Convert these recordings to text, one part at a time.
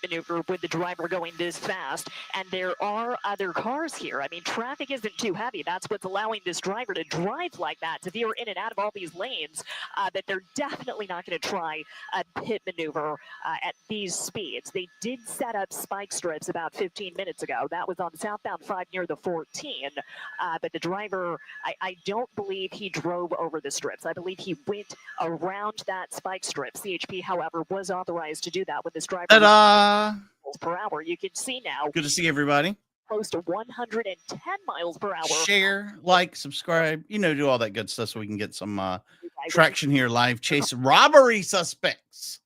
maneuver with the driver going this fast. And there are other cars here. I mean, traffic isn't too heavy. That's what's allowing this driver to drive like that, to veer in and out of all these lanes. But they're definitely not going to try a pit maneuver at these speeds. They did set up spike strips about 15 minutes ago. That was on southbound 5 near the 14. But the driver, I don't believe he drove over the strips. I believe he went around that spike strip. CHP, however, was authorized to do that with this driver. Ta-da! Miles per hour. You can see now. Good to see everybody. Close to 110 miles per hour. Share, like, subscribe. Do all that good stuff so we can get some traction here live. Chasing robbery suspects.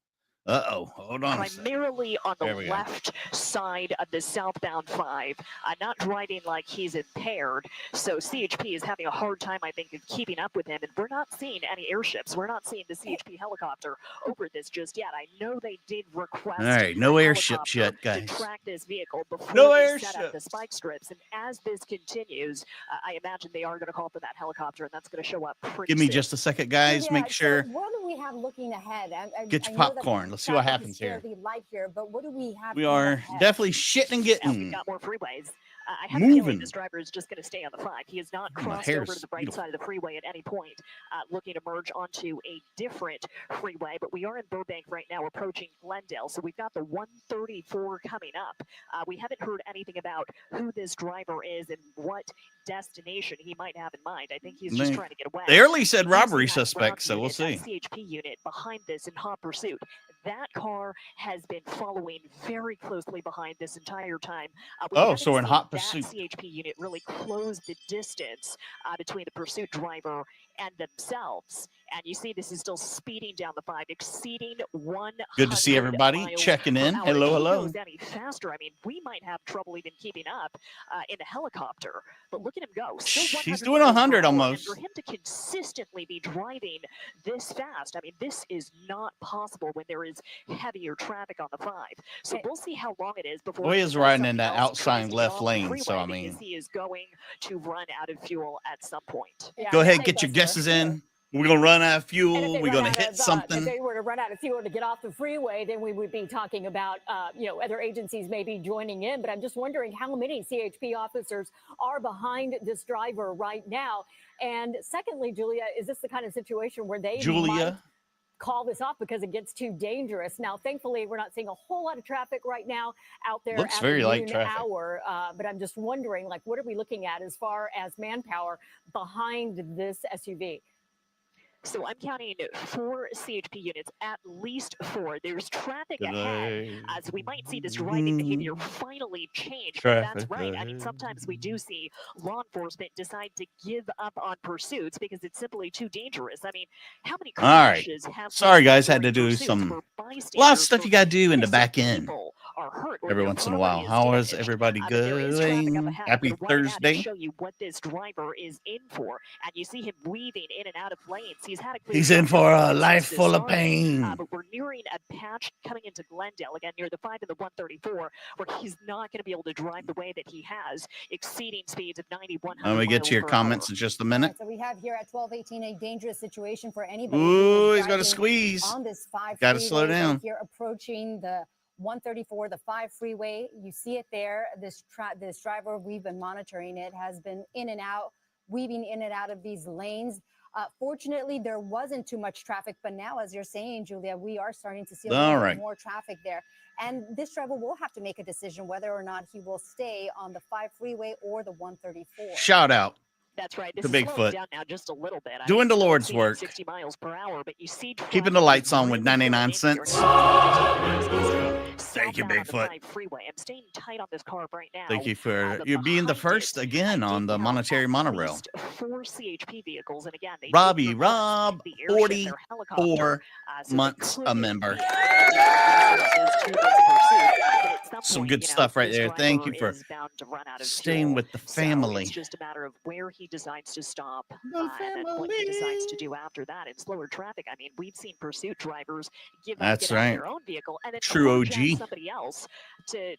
Uh-oh. Hold on. Primarily on the left side of the southbound 5. Not driving like he's impaired. So CHP is having a hard time, I think, of keeping up with him. And we're not seeing any airships. We're not seeing the CHP helicopter over this just yet. I know they did request. All right. No airships yet, guys. To track this vehicle before they set up the spike strips. And as this continues, I imagine they are going to call for that helicopter, and that's going to show up pretty Give me soon. just a second, guys. Yeah, Make sure. So what do we have looking ahead? Get your popcorn. Let's see what happens here. Light here, but what do we have? We are definitely shitting and getting. We've got more freeways. I have a feeling this driver is just going to stay on the 5. He has not crossed over to the right side of the freeway at any point, looking to merge onto a different freeway. But we are in Burbank right now, approaching Glendale. So we've got the 134 coming up. We haven't heard anything about who this driver is and what destination he might have in mind. I think he's just trying to get away. They early said robbery suspect, so we'll see. CHP unit behind this in hot pursuit. That car has been following very closely behind this entire time. So we're in hot pursuit. That CHP unit really closed the distance between the pursuit driver and themselves. And you see this is still speeding down the 5, exceeding 100. Good to see everybody checking in. Hello, hello. If he goes any faster, I mean, we might have trouble even keeping up in a helicopter. But look at him go. He's doing 100 almost. And for him to consistently be driving this fast, I mean, this is not possible when there is heavier traffic on the 5. So we'll see how long it is before. Boy is riding in that outside left lane. So I mean, he is going to run out of fuel at some point. Yeah, go ahead, get your guesses in. We're going to run out of fuel. We're going to hit something. If they were to run out of fuel to get off the freeway, then we would be talking about, other agencies maybe joining in. But I'm just wondering how many CHP officers are behind this driver right now. And secondly, Julia, is this the kind of situation where they might call this off because it gets too dangerous? Now, thankfully, we're not seeing a whole lot of traffic right now out there Looks at very the light noon traffic. hour. But I'm just wondering, what are we looking at as far as manpower behind this SUV? So I'm counting 4 CHP units, at least 4. There's traffic ahead, so we might see this driving behavior finally change. That's right. I mean, sometimes we do see law enforcement decide to give up on pursuits because it's simply too dangerous. I mean, how many crashes have... Sorry, guys, had to do some... A lot of stuff you got to do in the back end every once in a while. How is everybody going? Happy Thursday. Show you what this driver is in for, and you see him weaving in and out of lanes. He's in for a life full of pain. But we're nearing a patch coming into Glendale, again, near the 5 and the 134, where he's not going to be able to drive the way that he has, exceeding speeds of 91. Let me get to your comments in just a minute. So we have here at 12:18 a dangerous situation for anybody. Ooh, he's got a squeeze. On this 5 got to slow down. Here approaching the 134, the 5 freeway. You see it there. This driver, we've been monitoring it, has been in and out, weaving in and out of these lanes. Fortunately, there wasn't too much traffic, but now, as you're saying, Julia, we are starting to see a little more traffic there. And this driver will have to make a decision whether or not he will stay on the 5 freeway or the 134. Shout out. That's right. This is Bigfoot. Down now just a little bit. Doing the Lord's work. 60 miles per hour, but you see keeping the lights on with 99 cents. Thank you, Bigfoot. Freeway. I'm staying tight on this car right now. Thank you for you being the first again on the monetary monorail. 4 CHP vehicles, and again, Rob, 44 months a member. Some good stuff right there. Thank you for staying with the family. It's just a matter of where he decides to stop and then what he decides to do after that. In slower traffic, I mean, we've seen pursuit drivers give up their own vehicle and then true OG somebody else to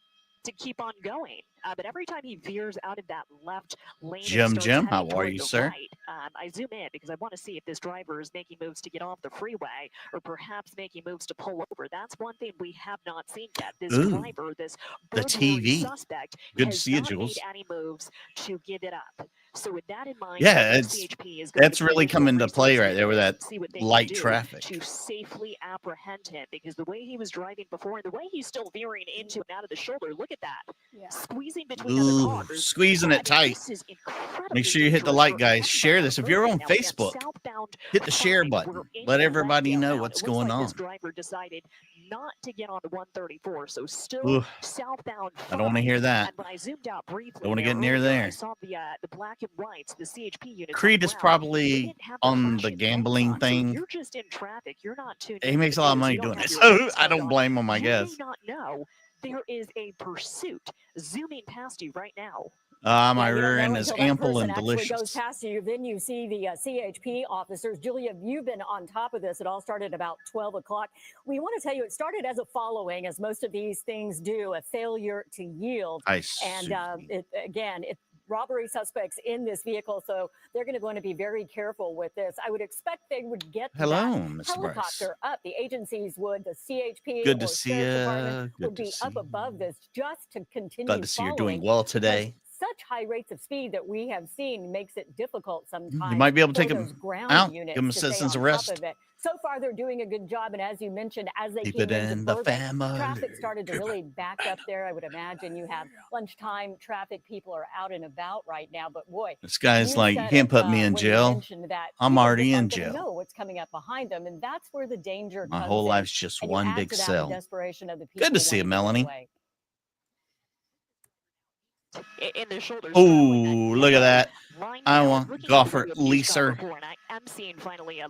keep on going. But every time he veers out of that left lane, Jim, and starts how heading are toward you, the sir? right, I zoom in because I want to see if this driver is making moves to get off the freeway or perhaps making moves to pull over. That's one thing we have not seen yet. This driver, this burglary suspect, has not made any moves to give it up. So with that in mind, CHP is going that's really come into play right there with that light traffic to safely apprehend him, because the way he was driving before and the way he's still veering into and out of the shoulder, look at that. Squeezing between other cars. Squeezing it tight. Make sure you hit the like, guys. Share this. If you're on Facebook, hit the share button. Let everybody know what's going on. This driver decided not to get on the 134, so still southbound. I don't want to hear that. And when I zoomed out briefly, don't want to get near there. I saw the black and whites, the CHP units. Creed is probably on the gambling thing. So you're just in traffic. You're not tuned in. He makes a lot of money doing it, so I don't blame him, I guess. You may not know there is a pursuit zooming past you right now. My rear end is ample and delicious. Goes past you, then you see the CHP officers. Julia, you've been on top of this. It all started about 12 o'clock. We want to tell you it started as a following, as most of these things do, a failure to yield. And it's robbery suspects in this vehicle, so they're going to be very careful with this. I would expect they would get that helicopter up. The agencies would, the CHP Good to see you. Would be up above this just to continue. Glad to see you're doing well today. Such high rates of speed that we have seen makes it difficult sometimes. You might be able to take them out, give them a citizen's arrest. So far, they're doing a good job, and as you mentioned, as they keep came it in the family. Traffic started to really back up there. I would imagine you have lunchtime traffic. People are out and about right now, but boy, this guy's like, you can't put me in jail. I'm already in jail. Know what's coming up behind them, and that's where the danger comes. My whole life's just one big cell. Good to see you, Melanie. In the shoulders. Oh, look at that. I want golfer Lisa. I'm seeing finally a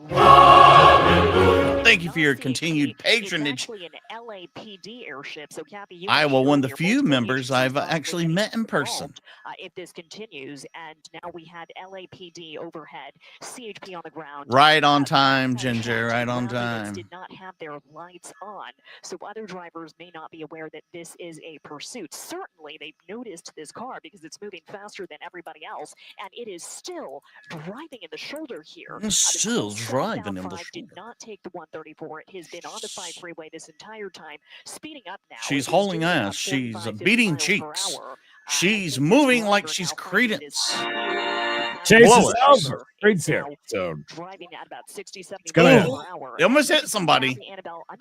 thank you for your continued patronage. It's actually an LAPD airship. So Kathy, Iowa, one of the few members I've actually met in person. If this continues, and now we had LAPD overhead, CHP on the ground. Right on time, Ginger. Right on time. Did not have their lights on, so other drivers may not be aware that this is a pursuit. Certainly, they've noticed this car because it's moving faster than everybody else, and it is still driving in the shoulder here. It's still driving in the shoulder. Did not take the 134. It has been on the 5 freeway this entire time, speeding up now. She's hauling ass. She's beating cheeks. She's moving like she's Credence. Chase is over. Creed's here. So driving at about 60, 70 miles per hour. They almost hit somebody.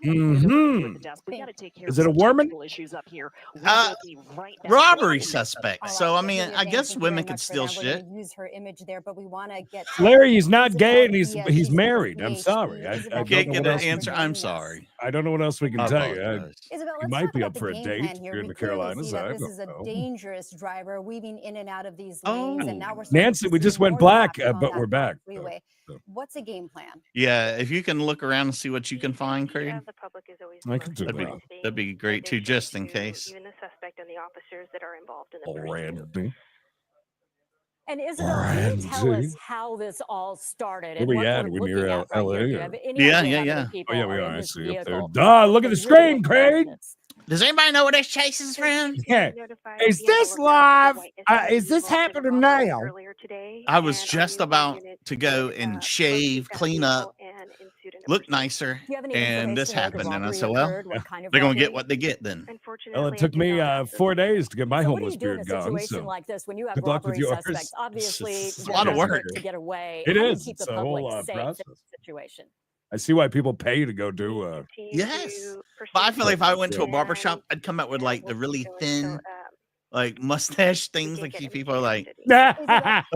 Is it a woman? Robbery suspect. So I mean, I guess women could steal shit. Use her image there, but we want to get Larry. He's not gay and he's married. I'm sorry. I can't get an answer. I'm sorry. I don't know what else we can tell you. Isabel, you might be up for a date here in the Carolinas. This is a dangerous driver weaving in and out of these lanes, and now we're Nancy. We just went black, but we're back. Freeway. What's a game plan? Yeah, if you can look around and see what you can find, Creed. I can do that. That'd be great too, just in case. Even the suspect and the officers that are involved in the Randy. And Isabel, can you tell us how this all started? Where we at? Are we near LA? Yeah. Oh, yeah, we are. I see up there. Duh, look at the screen, Craig. Does anybody know where this chase is from? Yeah. Is this live? Is this happening now? I was just about to go and shave, clean up, look nicer, and this happened. And I said, well, they're going to get what they get then. Well, it took me 4 days to get my homeless beard gone. So like this, when you have good luck with yours. Obviously, it's a lot of work to get away. It is. It's a whole process. Situation. I see why people pay to go do. Yes, but I feel like if I went to a barber shop, I'd come out with like the really thin, like mustache things. Like people are like, look like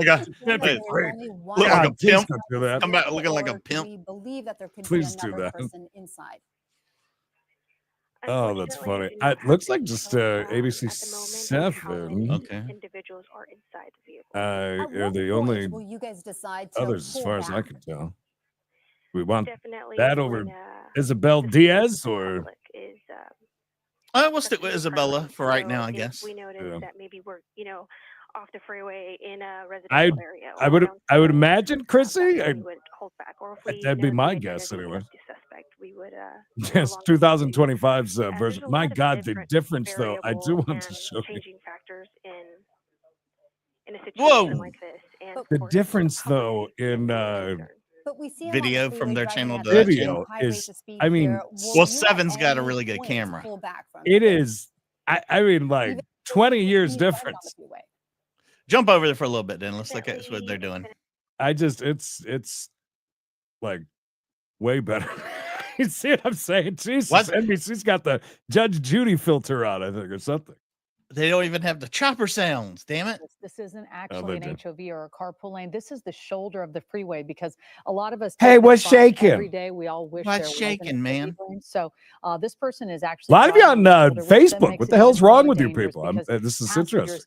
a pimp. Come out looking like a pimp. We believe that there could Please be do another that. person inside. Oh, that's funny. It looks like just ABC 7. Okay. Individuals are inside the vehicle. Are the only will you guys decide to others, as far as I can tell. We want Definitely that over Isabel Diaz or. We'll stick with Isabella for right now, I guess. We noticed that maybe we're, off the freeway in a residential area. I would imagine, Chrissy. Would hold back, or if that'd be my guess anyway. suspect, we would Yes, 2025's version. there's a My lot of God, the difference though. I do variables want to and show you changing factors in a Whoa. situation like this. And of the course, difference public though safety is in a concern. But we see Video from their channel to that video is, I mean, Well, 7's got a really good camera. it is. I mean, like 20 years difference. Jump over there for a little bit, then. Let's look at what they're doing. It's like way better. You see what I'm saying? Jesus, NBC's got the Judge Judy filter on, I think, or something. They don't even have the chopper sounds. Damn it! This isn't actually an HOV or a carpool lane. This is the shoulder of the freeway because a lot of us. Hey, what's shaking? Every day we all wish there What's shaking, man? So this person is actually. A lot of you on Facebook. What the hell's wrong with you people? This is interesting.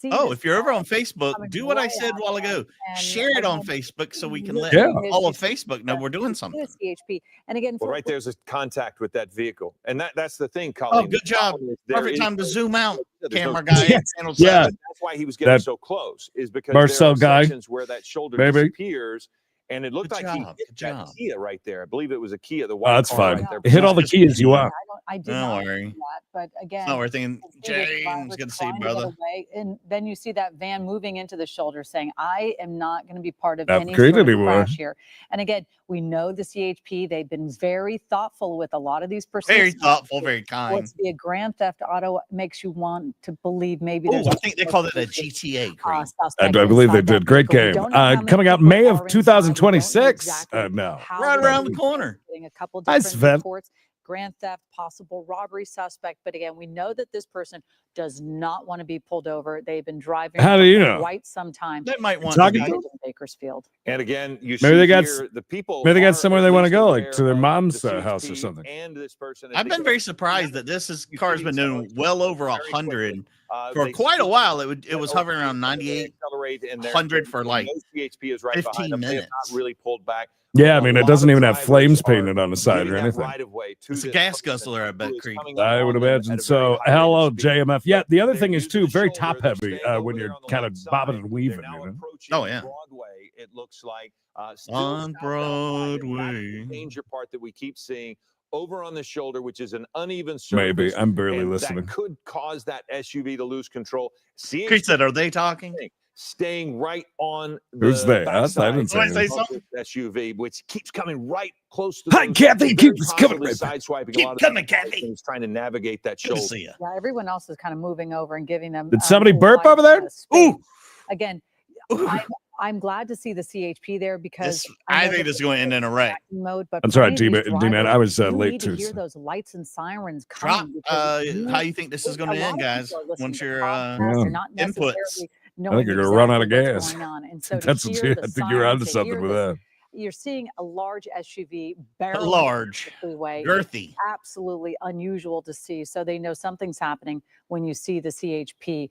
Oh, if you're over on Facebook, do what I said a while ago. Share it on Facebook so we can let all of Facebook know we're doing something. CHP. And again, right there's a contact with that vehicle, and that's the thing, Colleen. Oh, good job! Perfect time to zoom out, camera guy. Yeah, that's why he was getting so close. Is because Marcel there are guy sections where that shoulder disappears. And it looked like he hit that Kia right there. I believe it was a Kia. The white that's car fine. Right there. Hit all the Kias you want. I did Don't not worry. do that, but again, no, we're thinking, James, good to see you, brother. And then you see that van moving into the shoulder, saying, "I am not going to be part of Not any great sort of anymore. crash here." And again, we know the CHP; they've been very thoughtful with a lot of these persons. Very thoughtful, very kind. What's be a grand theft auto makes you want to believe maybe. Oh, I think they called it a GTA. I believe they did. Great game. Coming out May of 2026. Now, right around the corner. A couple Nice, different reports. Grand theft, possible robbery suspect. But again, we know that this person does not want to be pulled over. They've been driving. How do you know? Quite some time. They might want to in Bakersfield. And again, you maybe they got the people. Maybe they got somewhere they want to go, like to their mom's house or something. And this person. I've been very surprised that this car's been doing well over 100 for quite a while. It was hovering around 98, 100 for like 15 minutes. Not really pulled back. Yeah, I mean, it doesn't even have flames painted on the side or anything. It's a gas guzzler, I bet, Creed. I would imagine so. Hello, JMF. Yeah, the other thing is, too, very top-heavy when you're kind of bobbing and weaving. You know? Oh, yeah. Broadway, it looks like. On Broadway. The danger part that we keep seeing over on the shoulder, which is an uneven surface. Maybe. I'm barely listening. That could cause that SUV to lose control. Creed said, are they talking? Staying right on who's the they? I didn't say something. SUV, which keeps coming right close to. Hi, Kathy. Keep coming. Sideswiping. Keep coming, Kathy. He's trying to navigate that shoulder. Yeah, everyone else is kind of moving over and giving them. Did somebody burp over there? Ooh. Again, I'm glad to see the CHP there because I think it's going to end in a wreck. Mode, but I'm sorry, D-Man. I was late too. Hear those lights and sirens Drop. How you think this is going to end, guys? Once your inputs. I think you're going to run out of gas. And so That's what I think you're onto something with that. You're seeing a large SUV girthy, absolutely unusual to see. So they know something's happening when you see the CHP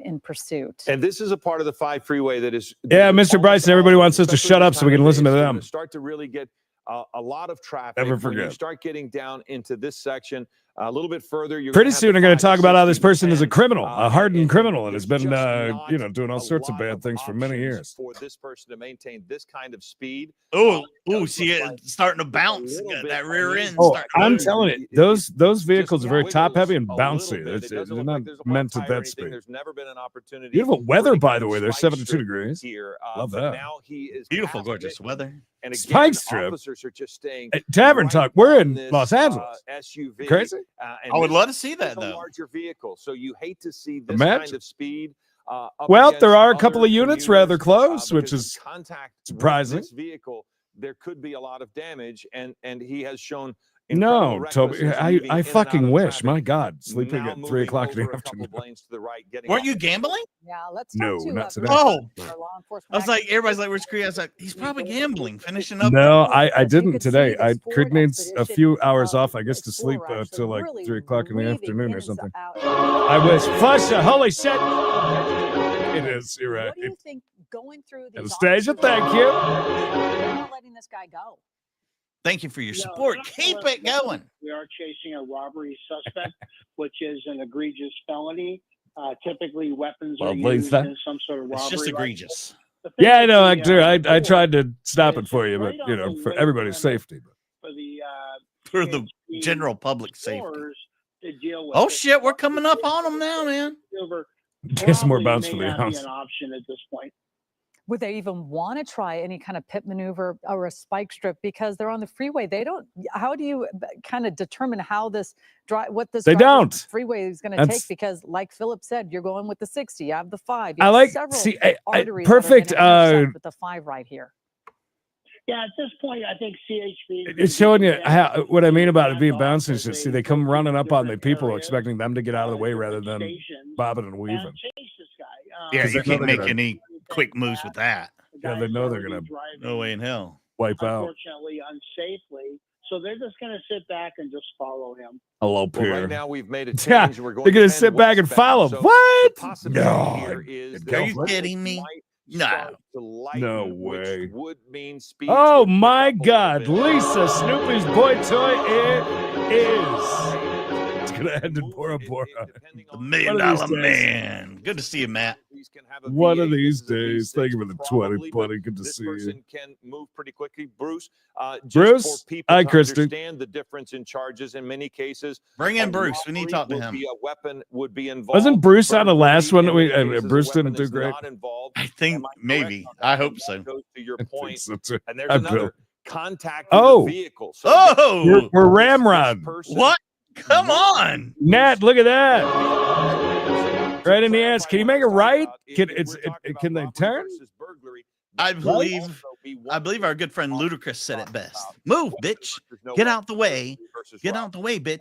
in pursuit. And this is a part of the 5 freeway that is. Yeah, Mr. Bryson, everybody wants us to shut up so we can listen to them. Start to really get a lot of traffic. Never forget. When you start getting down into this section. A little bit further, pretty soon they're going to talk about how this person is a criminal, a hardened criminal, and has been, doing all sorts of bad things for many years. For this person to maintain this kind of speed. See it starting to bounce. That rear end. Oh, I'm telling you, those vehicles are very top heavy and bouncy. They're not meant at that speed. There's never been an opportunity. Beautiful weather, by the way. There's 72 degrees. Love that. Now he is beautiful, gorgeous weather. And again, Spike Strip. Officers are just staying. Tavern Talk. We're in Los Angeles. SUV. Crazy. I would love to see that though. A larger vehicle, so you hate to see this kind of speed. Well, there are a couple of units rather close, which is surprising. This vehicle, there could be a lot of damage, and he has shown. No, Toby, I fucking wish. My God, sleeping at 3 o'clock in the afternoon. Weren't you gambling? Yeah, let's no, not today. Oh, I was like, everybody's like, "Where's Creed?" I was like, "He's probably gambling, finishing up." No, I didn't today. Creed needs a few hours off, I guess, to sleep till like 3 o'clock in the afternoon or something. I wish. Flusha, holy shit! It is. You're right. What do you think going through the Anastasia, thank you. Not letting this guy go. Thank you for your support. Keep it going. We are chasing a robbery suspect, which is an egregious felony. Typically, weapons are used in some sort of robbery. It's just egregious. Yeah, I know. I tried to stop it for you, but for everybody's safety. For the for the general public safety. To deal with Oh shit, we're coming up on them now, man. Get some more bounce for may the not be house. an option at this point. Would they even want to try any kind of pit maneuver or a spike strip because they're on the freeway? They don't. How do you kind of determine how this what this freeway is going to take? Because, like Philip said, you're going with the 60. You have the 5. You have several arteries perfect. That are gonna intersect with the 5 right here. Yeah, at this point, I think CHP. It's showing you how what I mean about it being bouncy. See, they come running up on the people, expecting them to get out of the way rather than bobbing and weaving. Yeah, you can't make any quick moves with that. Yeah, they know they're gonna. No way in hell. Wipe out. Unfortunately, unsafely. So they're just going to sit back and just follow him. Hello, Pierre. Well, right now we've made a change. Yeah, we're going they're going to sit back and follow. So what? No. Are you kidding me? No way. Would mean speed oh my God, Lisa, Snoopy's boy toy, it is. It's going to end in Bora Bora. The $1 Million Man. Good to see you, Matt. One of these days. Thank you for the 20, buddy. Good to see you. This person can move pretty quickly. Bruce, Bruce, just for people hi, to Kristen. understand the difference in charges in many cases. Bring in Bruce. We need to talk to him. A weapon would be involved. Wasn't Bruce on the last one that we Bruce didn't do great? I think maybe. I hope so. To your point. And there's I another contact with the vehicle. So we're Ramrod. What? Come on. Nat, look at that. Right in the ass. Can you make it right? Can they turn? I believe our good friend Ludacris said it best. Move, bitch. Get out the way. Get out the way, bitch.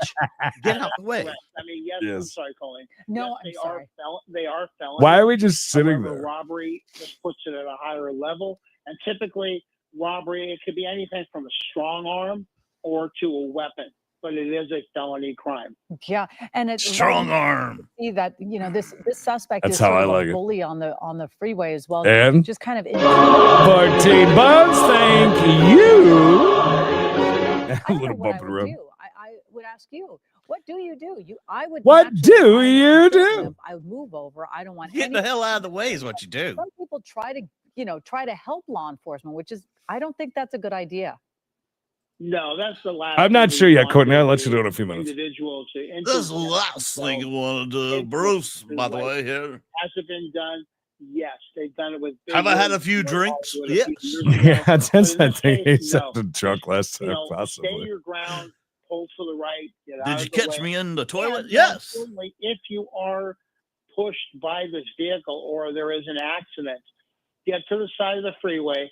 Get out the way. I mean, yes, I'm sorry, Colleen. No, yes, I'm sorry. They are felons. Why are we just sitting there? Robbery just puts it at a higher level. And typically, robbery, it could be anything from a strong arm or to a weapon. But it is a felony crime. Yeah, and it's strong arm. See that this suspect That's is how sort I of like a it. bully on the freeway as well. And just kind of 14 bucks, thank you. A little bump in the road. I would ask you, what do you do? I would. What do you do? I would move over. I don't want. Get the hell out of the way is what you do. Some people try to help law enforcement, which is I don't think that's a good idea. No, that's the last. I'm not sure yet, Courtney. I'll let you know in a few minutes. Individual to this is the last thing you want to do, Bruce. By the way, here has it been done? Yes, they've done it with. Have I had a few drinks? Yes. Yeah, that's I think he said the drunk last time, possibly. Stay your ground. Pull to the right. Did you catch me in the toilet? Yes. If you are pushed by this vehicle or there is an accident, get to the side of the freeway.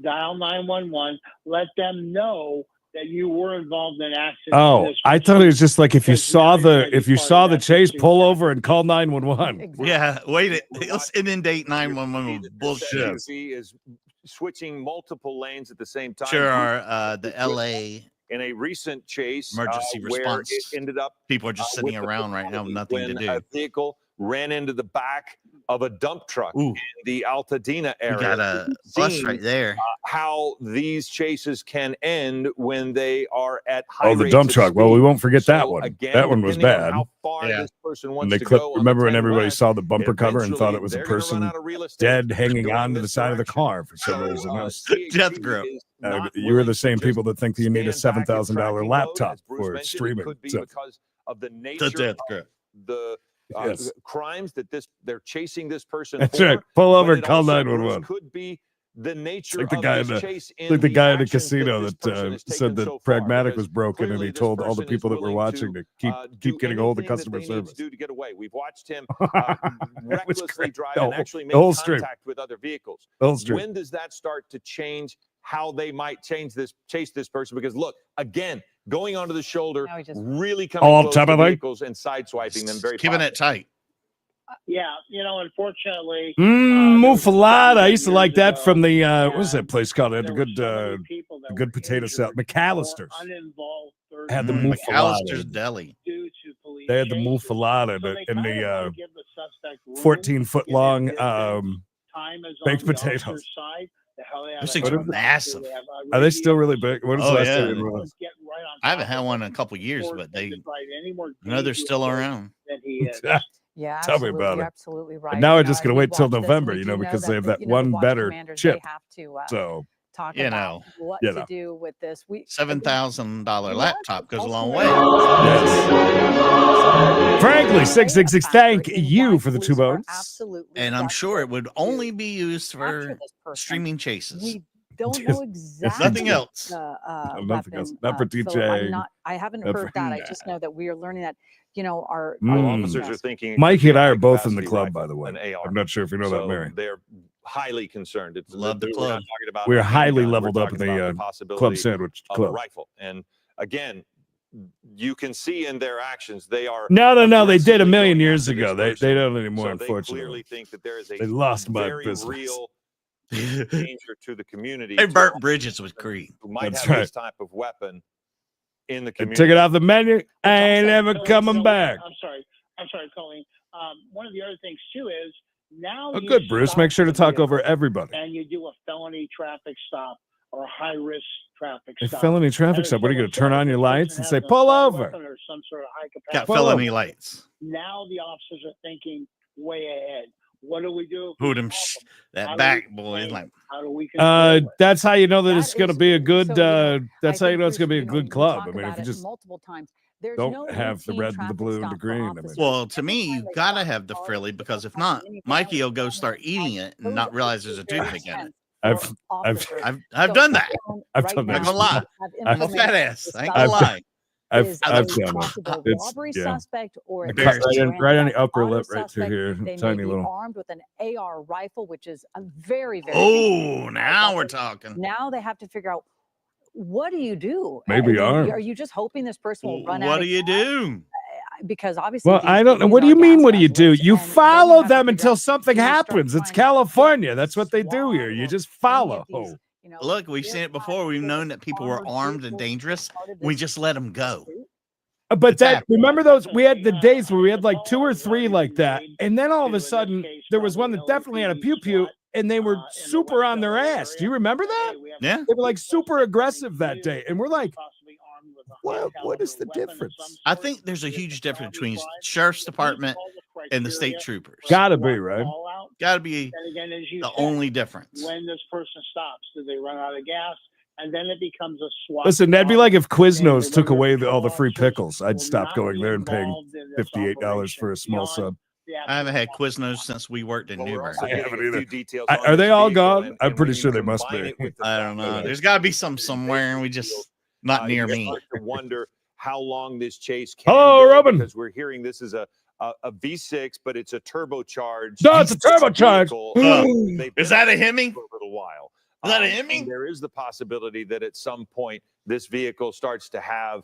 Dial 911. Let them know that you were involved in an accident. Oh, I thought it was just like if you saw the chase, pull over and call 911. Exactly. Yeah, wait. Let's inundate 911 with bullshit. Is switching multiple lanes at the same time. Sure, are the LA in a recent chase emergency response. Where it ended up people are just sitting around right now with nothing to do. A vehicle ran into the back of a dump truck in the Altadena area. We got a bus right there. How these chases can end when they are at high the dump truck. Speed. Well, we won't forget that So, one. Again, that one was bad. How far this person wants and they to clipped, go remember when 10 everybody west, saw the bumper cover and thought it was a they're gonna person run out of real estate. dead hanging Going on to the this side of the direction. car for some reason? Death grip. You were the same people that think that you need a stand back and $7,000 tracking laptop mode, as Bruce for mentioned, it streaming. could be So, because of the nature death of grip. the Yes. crimes that they're chasing this person that's for. right. Pull over But and it call also, 911. Bruce, could be the nature Like the of guy this in the- chase Like the guy in the actions casino this that person has said taken that so far, Pragmatic because was broken, and clearly he this told all the person is people that were willing watching to keep do getting a hold of anything that customer they need to service. do to get away. We've watched him was recklessly great. drive The and whole- actually the make whole stream. contact with other vehicles. The whole stream. When does that start to change how they might chase this person? Because look, again, going onto the shoulder, Now he just- really coming All close time, to I think. vehicles and sideswiping them very Keeping it tight. Yeah, unfortunately. Muffalata. I used to like that from the what was that place called? It had the good potato salad. McAllister's had the McAllister's muffalata. Deli. They had the muffalata in the 14-foot long baked potatoes. Those things are massive. Are they still really big? What is the last time you yeah. had one? I haven't had one in a couple years, but I know they're still around. Yeah, Tell me about you're it. absolutely right. And now we're just gonna we wait till watch this, and November, we you do know, know because they have that the one watch better commanders, chip. They have to So talk about what to do with this. $7,000 laptop goes a long way. Yes. Frankly, 666, thank you for the 2 votes. Absolutely. And I'm sure it would only be used for streaming chases. We don't know exactly. Nothing else. Nothing else. Not for DJing. I haven't heard that. I just know that we are learning that, our officers are thinking. Mikey and I are both in the club, by the way. I'm not sure if you know that, Mary. They're highly concerned. Love the club. We're highly leveled up in the club sandwich club. Rifle. And again, you can see in their actions they are. No. They did a million years ago. They don't anymore, unfortunately. They clearly think that there is a they lost my very business. real danger to the community. They burnt bridges with Creed. Who might have this type of weapon in the community. Took it off the menu. I ain't ever coming back. I'm sorry, Colleen. One of the other things too is now. Oh, good, Bruce. Make sure to talk over everybody. And you do a felony traffic stop or a high risk traffic A stop. felony traffic stop. What are you going to turn on your lights and say, pull over? Or some sort of high capacity. Got felony lights. Now the officers are thinking way ahead. What do we do? Who them that back boy is like. How do we that's how you know that it's going to be a good. That's how you know it's going to be a good club. I mean, if you just multiple times. Don't have the red, the blue, and the green. I mean. Well, to me, you gotta have the frilly because if not, Mikey will go start eating it and not realize there's a toothpick in it. I've done that. I've done that. I'm not gonna lie. I'm a fat ass. I ain't gonna lie. I've done it. Robbery suspect or right on the upper lip, right through here, they tiny may be little. armed with an AR rifle, which is a very, very. Oh, now we're talking. Now they have to figure out. What do you do? Maybe are you just hoping this person will run out? What do you do? Because obviously, well, I don't know. What do you mean? What do you do? You follow them until something happens. It's California. That's what they do here. You just follow. Look, we've seen it before. We've known that people were armed and dangerous. We just let them go. But remember those? We had the days where we had like 2 or 3 like that, and then all of a sudden there was one that definitely had a pew pew. And they were super on their ass. Do you remember that? Yeah. They were like super aggressive that day. And we're like, what is the difference? I think there's a huge difference between sheriff's department and the state troopers. Gotta be, right? Gotta be the only difference. When this person stops, do they run out of gas? And then it becomes a swap. Listen, that'd be like if Quiznos took away all the free pickles. I'd stop going there and paying $58 for a small sub. I haven't had Quiznos since we worked in Newburgh. I haven't either. Are they all gone? I'm pretty sure they must be. I don't know. There's got to be some somewhere, and we just not near me. To wonder how long this chase can go, Robin. Because we're hearing this is a V6, but it's a turbocharged. No, it's a turbocharged. Is that a Hemi? For a little while. Is that a Hemi? There is the possibility that at some point this vehicle starts to have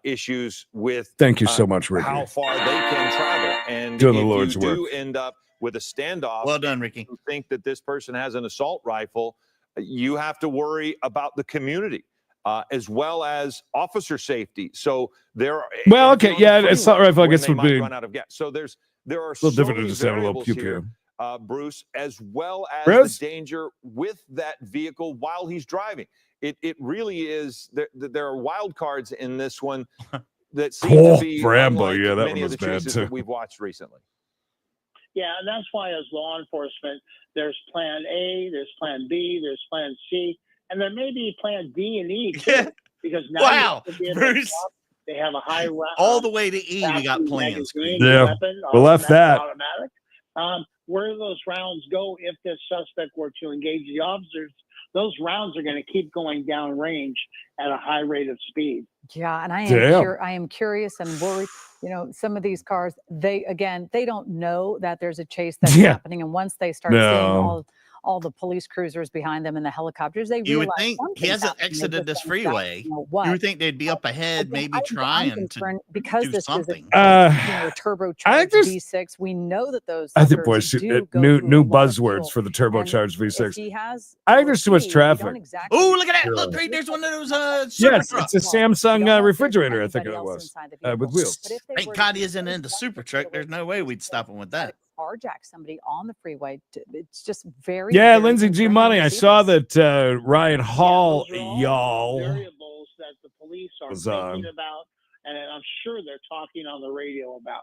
issues with. Thank you so much, Ricky. How far they can travel, and doing if the Lord's you work. do end up with a standoff. Well done, Ricky. You think that this person has an assault rifle? You have to worry about the community. As well as officer safety. So there are assault rifle I guess would be run out of gas. So there are a little different to just have a little pew here, pew. Bruce, as well as the danger with that vehicle while he's driving. It really is. There are wild cards in this one that seem to be Rambo. Yeah, that many one was of the bad chases too. that we've watched recently. Yeah, and that's why as law enforcement, there's plan A, there's plan B, there's plan C. And there may be plan D and E too, because now Bruce, they have a high all the way to E. We got plans. Yeah, weapon, we left that. Automatic. Where do those rounds go if this suspect were to engage the officers? Those rounds are going to keep going down range at a high rate of speed. Yeah, and I am curious and worried. Some of these cars, they don't know that there's a chase that's happening, and once they start seeing all the police cruisers behind them and the helicopters, they you would think he hasn't exited this freeway. You would think they'd be up ahead, maybe trying to because do something. Is a turbocharged V6. We know that those. I think, boys, new buzzwords for the turbocharged V6. I think there's too much traffic. Oh, look at that! Look, there's one of those. Yes, it's a Samsung refrigerator. I think it was with wheels. Thank God he isn't in the super truck. There's no way we'd stop him with that. Carjack somebody on the freeway. It's just very. Yeah, Lindsay G. Money. I saw that Ryan Hall, y'all. Variables that the police are thinking about, and I'm sure they're talking on the radio about.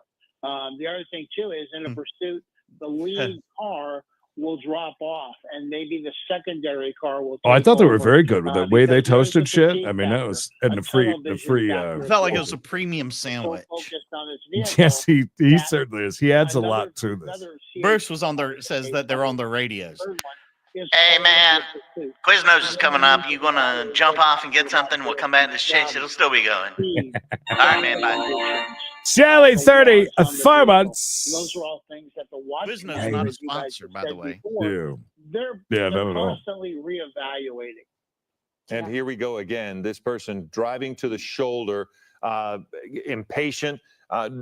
The other thing too is in a pursuit, the lead car will drop off, and maybe the secondary car will. Oh, I thought they were over, very good with the way they because there's a toasted shit. fatigue I mean, that factor. was and A the free tunnel vision factor It as felt like it well. was a premium So sandwich. focused on his vehicle yes, he that certainly is. He adds a another- lot to this. another Bruce CHP was on their says that they're on their radios. third one is Hey, Total man. Pursuit. Quiznos is coming up. You gonna jump off and get something? We'll come back to this chase. It'll still be going. Speed, All right, man. Bye. Shelly, 30, on the 5 vehicle. months. Those are all things that the watch Quiznos companies, not a as you guys sponsor, have by said the way. before, Yeah. They're Yeah, no, no. constantly reevaluating. And here we go again. This person driving to the shoulder, impatient,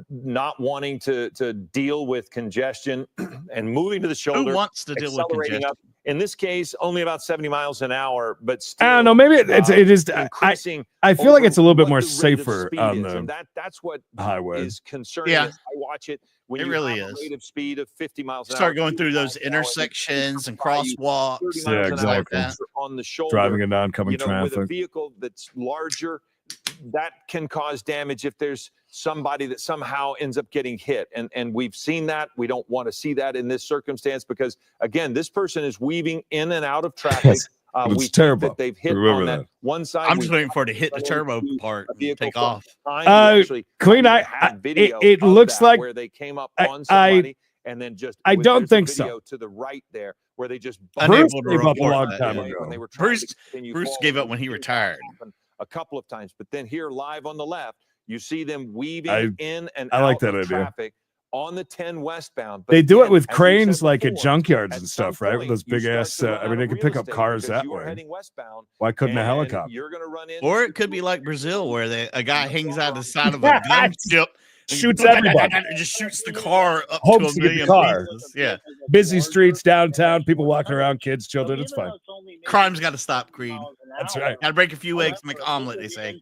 not wanting to deal with congestion and moving to the shoulder. Who wants to deal with accelerating congestion? up. In this case, only about 70 miles an hour, but still. I don't know. Maybe it is. Increasing. I feel like it's a little bit what more the rate of safer speed on is, the and that's what highway. is concerning. Yeah. As I watch it. When It you really have is. a rate of speed of 50 miles an hour. Start going through those 55 an hour, intersections and by you 30 crosswalks. miles Yeah, an exactly. hour on the shoulder. Driving in oncoming With a traffic. vehicle that's larger, that can cause damage if there's somebody that somehow ends up getting hit. And we've seen that. We don't want to see that in this circumstance because, again, this person is weaving in and out of traffic. It's we terrible. think that they've hit Remember on that that. one side. I'm just waiting for it to hit the turbo part and take off. Clean, it looks like where they came up I- on somebody and then just I don't there's a think so. video to the right there where they just Unable Bruce to gave up a report long that, time yeah. ago. when they were trying to continue Bruce forward. gave up when he We've seen that retired. happen a couple of times, but then here live on the left, you see them weaving I- in and I like out that of idea. traffic on the 10 westbound. But They do it again, with as we've cranes said like at before, junkyards at and some stuff, right? With point, those you big start ass. to run I mean, out they of can real pick up estate cars because that you are way. heading westbound, Why couldn't a and helicopter? You're going to run into Or it could be like Brazil, where a guy hangs out the side of a gunship, and Shoots everybody. and just shoots the car up Hopes to to a get the million car. pieces. Yeah, Busy streets downtown, people walking around, kids, children. It's fine. crime's got to stop, Creed. That's right. Got to break a few eggs, to make an omelet. They say.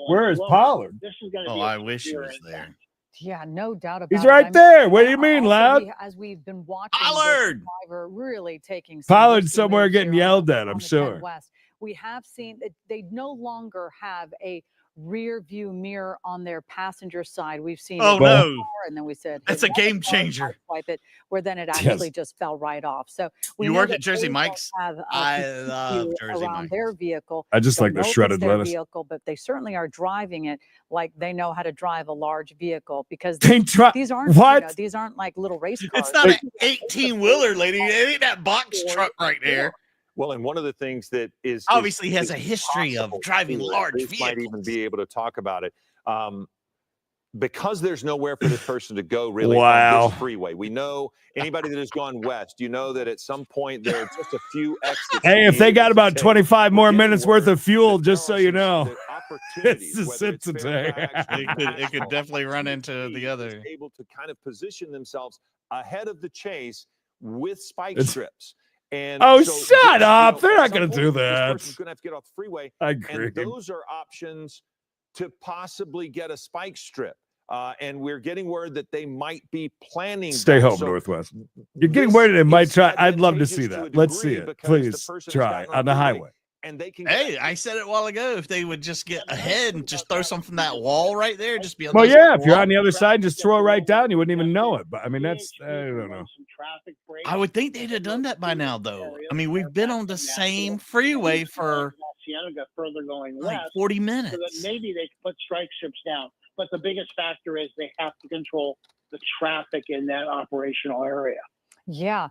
Where is Pollard? This is going to Oh, be I wish he was there. Yeah, no doubt about He's it. right there. What do you mean, Loud? As we've been watching Pollard! this driver really taking some Pollard's risky somewhere moves getting here yelled on at, I'm the 10 sure. West. We have seen that they no longer have a rear view mirror on their passenger side. We've seen Oh it no, before, and then we said that's hit a another game car, changer. swipe it, where then it actually just fell right off. So we You know work that at Jersey they don't Mike's? have, I complete love view Jersey around Mike's. their vehicle. I just Don't like the know if it's shredded their lettuce. vehicle, but they certainly are driving it like they know how to drive a large vehicle because They try. these aren't What? these aren't like little race cars. It's not an 18-wheeler, lady. It ain't that box truck right there. Well, and one of the things that is Obviously is, has is a history of possible driving too, large Bruce might even vehicles. be able to talk about it. Because there's nowhere for this person to go really Wow. on this freeway. We know anybody that has gone west, you know that at some point there are just a few exits. Hey, if they got about 25 more We're getting minutes worth word of fuel, that just there so are you some know. opportunities, This is whether it it's today. Fairfax or It could definitely run into the other. is able to kind of position themselves ahead of the chase with spike It's- strips. And Oh, so shut this, up. They're at not some going to point, do This that. person's going to have to get off the freeway. I agree. And those are options to possibly get a spike strip. And we're getting word that they might be planning. Stay that. home, So Northwest. You're getting this word they might is try. I'd love to see advantageous to that. a Let's see degree it. because the Please person has try gotten on the freeway highway. And they can Hey, I said it a while ago. If they would just get ahead and just throw something from that wall right there, just be a Well, nice yeah, if you're wall. on the other side, just throw it right down. You wouldn't even know it. But I mean, that's, I don't know. I would think they'd have done that by now, though. I mean, we've been on the same freeway for further going like west, 40 so that minutes. maybe they could put strike strips down. But the biggest factor is they have to control the traffic in that operational area. Yeah.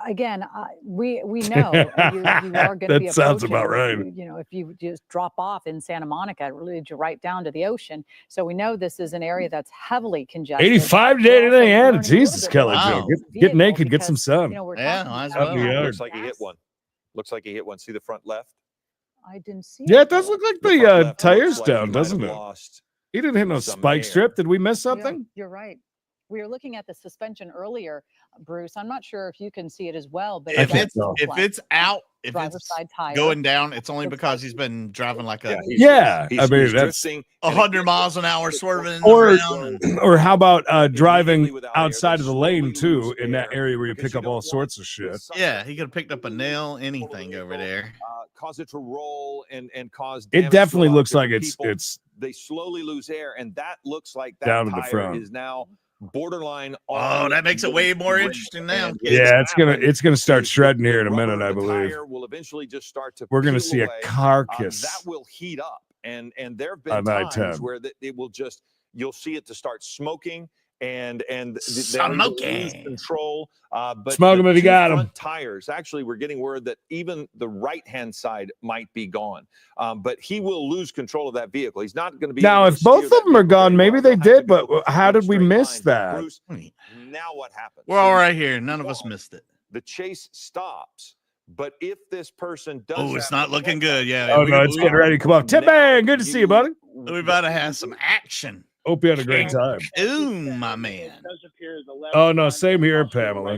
Again, we know you are going to That be sounds approaching, about right. You know, if you just drop off in Santa Monica, it leads you right down to the ocean. So we know this is an area that's heavily congested. 85 We're today, also anything learning added. a little Jesus, bit Kelly about Joe. Wow. this Get vehicle naked, get some because, sun. You know, we're Yeah, talking might as about well. how Yeah. looks like he hit gas- one. Looks like he hit one. See the front left? I didn't see Yeah, it. it does look like The the front left looks tires like he down, might doesn't have it? lost He didn't hit no some spike air. strip. Did we miss Yeah, something? you're right. We were looking at the suspension earlier, Bruce. I'm not sure if you can see it as well, but If it it's does look if like it's out, if driver's it's side tire. going down, it's only Looks because like- he's been driving like a Yeah, I mean, he's that's- drifting, 100 miles an hour, swerving Or, around. And, or how about driving Immediately without air, outside they of the lane slowly too, lose in that air area where you because pick you up don't all want sorts of the shit. side yeah, he could have picked up a nail, anything over there. Cause it to roll and cause It damage to a definitely lot of looks like different it's people. it's They slowly lose air, and that looks like that Down to the tire front. is now borderline. Oh, that makes it way more interesting now. Yeah, it's gonna start shredding here in a minute, I believe. Will eventually just start to. We're gonna see a carcass that will heat up, and there have been times where it will just you'll see it to start smoking. And smoking control, but smoke him if you got him. Tires. Actually, we're getting word that even the right-hand side might be gone. But he will lose control of that vehicle. He's not going to be now. If both of them are gone, maybe they did. But how did we miss that? Bruce, now what happens? We're all right here. None of us missed it. The chase stops. But if this person does, it's not looking good. Yeah. Oh no, it's getting ready. Come on, Tim Man. Good to see you, buddy. We're about to have some action. Hope you had a great time. Ooh, my man. Oh no, same here, Pamela,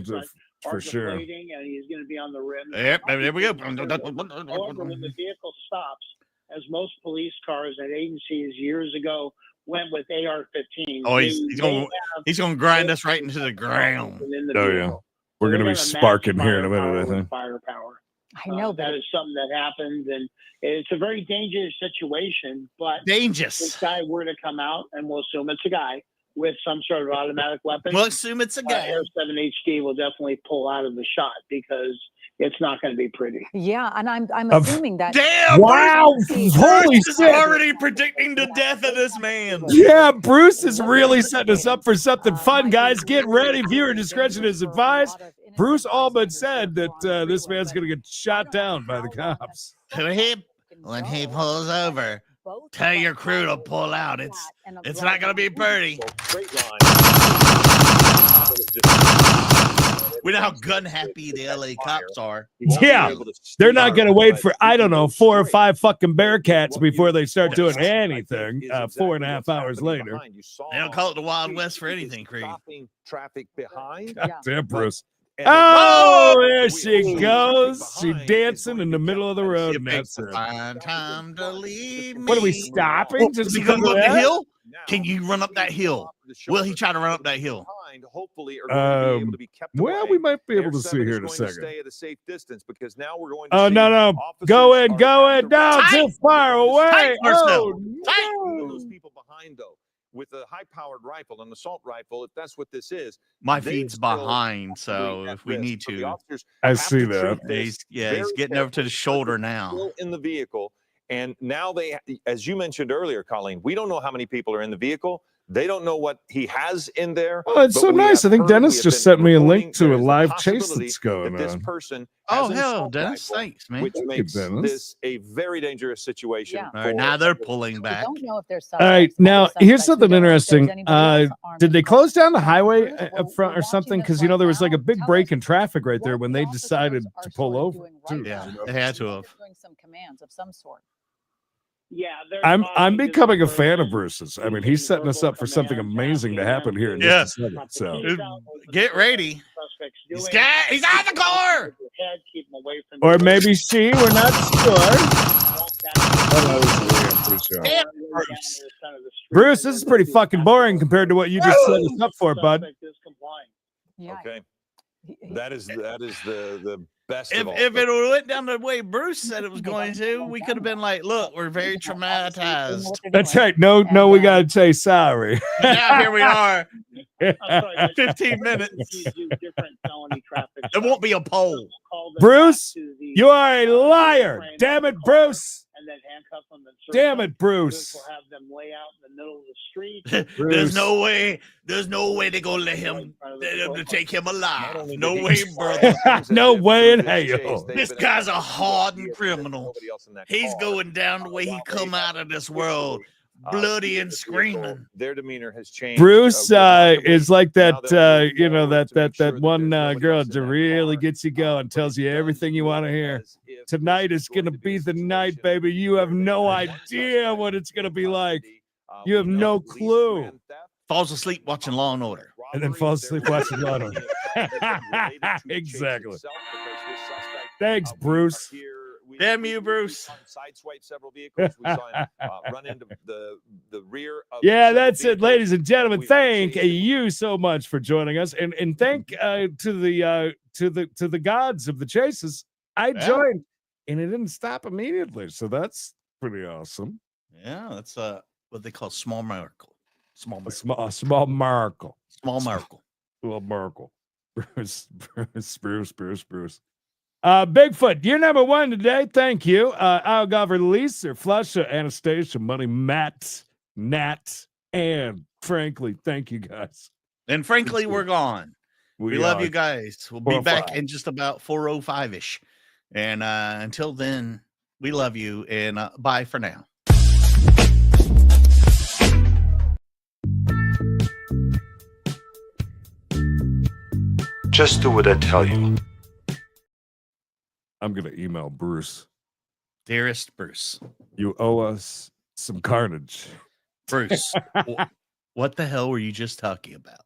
for sure. And he's going to be on the rim. Yep, there we go. However, when the vehicle stops, as most police cars and agencies years ago went with AR-15. Oh, he's going to grind us right into the ground. Oh yeah, we're going to be sparking here in a minute, I think. Firepower. I know that is something that happens, and it's a very dangerous situation. But dangerous. This guy were to come out, and we'll assume it's a guy with some sort of automatic weapon. We'll assume it's a guy. Air 7 HD will definitely pull out of the shot because it's not going to be pretty. Yeah, and I'm assuming that. Damn! Wow! Holy Bruce is already predicting the death of this man. Yeah, Bruce is really setting us up for something fun, guys. Get ready. Viewer discretion is advised. Bruce all but said that this man's going to get shot down by the cops. When he pulls over, tell your crew to pull out. It's not going to be pretty. We know how gun happy the LA cops are. Yeah, they're not going to wait for, I don't know, 4 or 5 fucking Bearcats before they start doing anything 4.5 hours later. They don't call it the Wild West for anything, Creed. Traffic behind. Damn, Bruce. Oh, there she goes. She dancing in the middle of the road. Time to leave me. What are we stopping? Just because up the hill? Can you run up that hill? Will he try to run up that hill? Well, we might be able to see here in a second. Stay at a safe distance because now we're going. Oh no! Go in, down, too far away. Oh no! Those people behind though. With a high-powered rifle, an assault rifle, if that's what this is. My feed's behind, so if we need to. I see that. He's getting over to the shoulder now. Still in the vehicle, and now they, as you mentioned earlier, Colleen, we don't know how many people are in the vehicle. They don't know what he has in there. Oh, it's so nice. I think Dennis just sent me a link to a live chase that's going on. This person hell, Dennis, thanks, man. Which makes this a very dangerous situation. Yeah. All right, now they're pulling back. Don't know if there's all right, now here's something interesting. Did they close down the highway up front or something? Because you know there was like a big break in traffic right there when they decided to pull over. Yeah, they had to have. Doing some commands of some sort. Yeah, I'm becoming a fan of Bruce's. I mean, he's setting us up for something amazing to happen here in just a second. So get ready. He's out the car. Or maybe she. We're not sure. Bruce, this is pretty fucking boring compared to what you just set us up for, bud. Yeah. Okay. That is the best. If it went down the way Bruce said it was going to, we could have been like, "Look, we're very traumatized." That's right. No, we gotta say sorry. Now here we are. 15 minutes. It won't be a poll. Bruce, you are a liar. Damn it, Bruce. And then handcuff them. Damn it, Bruce. We'll have them lay out in the middle of the street. There's no way they're gonna let him to take him alive. No way, brother. No way in hell. This guy's a hardened criminal. He's going down the way he come out of this world. Bloody and screaming. Their demeanor has changed. Bruce is like that, that one girl that really gets you going, tells you everything you want to hear. Tonight is going to be the night, baby. You have no idea what it's going to be like. You have no clue. Falls asleep watching Law and Order. And then falls asleep watching Law and Order. Exactly. Thanks, Bruce. Damn you, Bruce. Sideswipe several vehicles. We saw him run into the rear of that's it, ladies and gentlemen. Thank you so much for joining us, and thank to the gods of the chases. I joined, and it didn't stop immediately, so that's pretty awesome. Yeah, that's what they call small miracle. Small A small miracle. Small miracle. Little miracle. Bruce. Bigfoot, you're number one today. Thank you. Algover, Lisa, Flusha, Anastasia, Money, Matt, Nat, and frankly, thank you guys. And frankly, we're gone. We love you guys. We'll be back 405. in just about 4:05-ish. And until then, we love you. And bye for now. Just do what I tell you. I'm going to email Bruce. Dearest Bruce. You owe us some carnage. Bruce, what the hell were you just talking about?